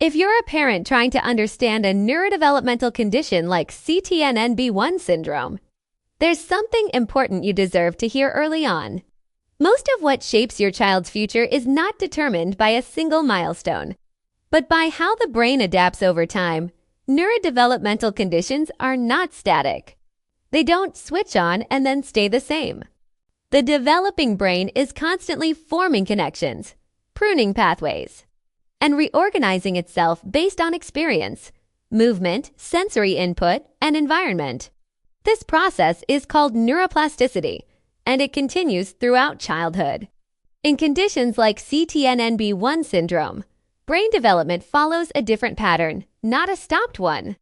If you're a parent trying to understand a neurodevelopmental condition like CTNNB1 syndrome, there's something important you deserve to hear early on. Most of what shapes your child's future is not determined by a single milestone, but by how the brain adapts over time. Neurodevelopmental conditions are not static. They don't switch on and then stay the same. The developing brain is constantly forming connections, pruning pathways, and reorganizing itself based on experience, movement, sensory input, and environment. This process is called neuroplasticity, and it continues throughout childhood. In conditions like CTNNB1 syndrome, brain development follows a different pattern, not a stopped one.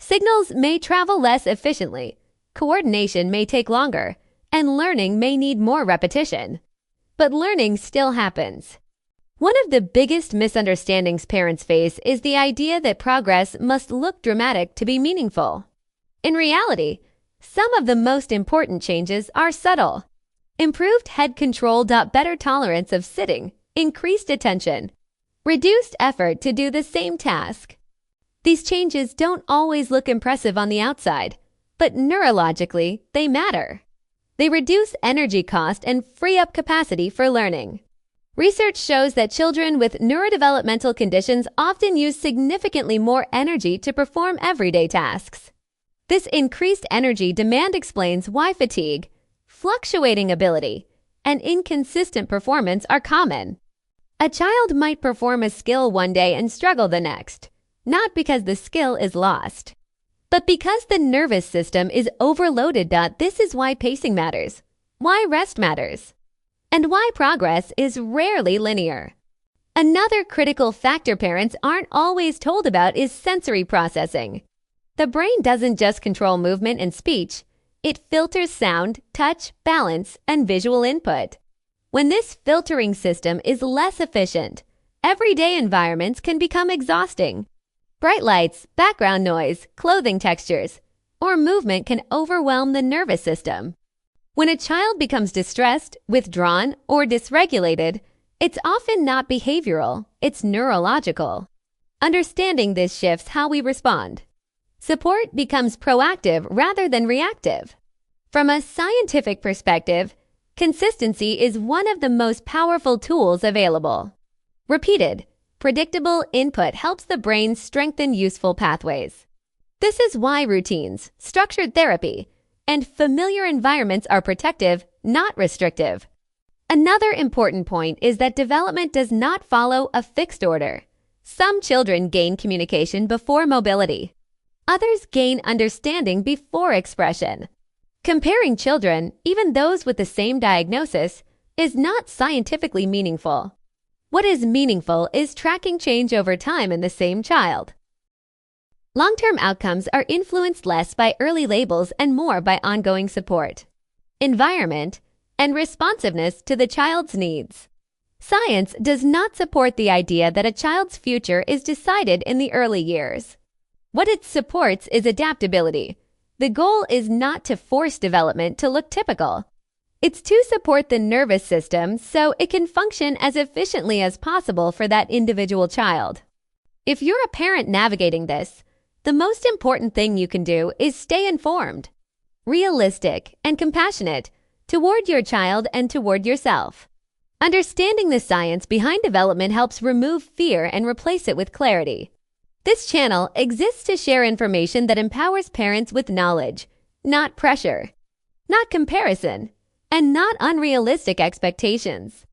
Signals may travel less efficiently, coordination may take longer, and learning may need more repetition. But learning still happens. One of the biggest misunderstandings parents face is the idea that progress must look dramatic to be meaningful. In reality, some of the most important changes are subtle. Improved head control, better tolerance of sitting, increased attention, reduced effort to do the same task. These changes don't always look impressive on the outside, but neurologically, they matter. They reduce energy cost and free up capacity for learning. Research shows that children with neurodevelopmental conditions often use significantly more energy to perform everyday tasks. This increased energy demand explains why fatigue, fluctuating ability, and inconsistent performance are common. A child might perform a skill one day and struggle the next, not because the skill is lost, but because the nervous system is overloaded. This is why pacing matters, why rest matters, and why progress is rarely linear. Another critical factor parents aren't always told about is sensory processing. The brain doesn't just control movement and speech, it filters sound, touch, balance, and visual input. When this filtering system is less efficient, everyday environments can become exhausting. Bright lights, background noise, clothing textures, or movement can overwhelm the nervous system. When a child becomes distressed, withdrawn, or dysregulated, it's often not behavioral, it's neurological. Understanding this shifts how we respond. Support becomes proactive rather than reactive. From a scientific perspective, consistency is one of the most powerful tools available. Repeated, predictable input helps the brain strengthen useful pathways. This is why routines, structured therapy, and familiar environments are protective, not restrictive. Another important point is that development does not follow a fixed order. Some children gain communication before mobility. Others gain understanding before expression. Comparing children, even those with the same diagnosis, is not scientifically meaningful. What is meaningful is tracking change over time in the same child. Long-term outcomes are influenced less by early labels and more by ongoing support, environment, and responsiveness to the child's needs. Science does not support the idea that a child's future is decided in the early years. What it supports is adaptability. The goal is not to force development to look typical. It's to support the nervous system so it can function as efficiently as possible for that individual child. If you're a parent navigating this, the most important thing you can do is stay informed, realistic, and compassionate toward your child and toward yourself. Understanding the science behind development helps remove fear and replace it with clarity. This channel exists to share information that empowers parents with knowledge, not pressure, not comparison, and not unrealistic expectations.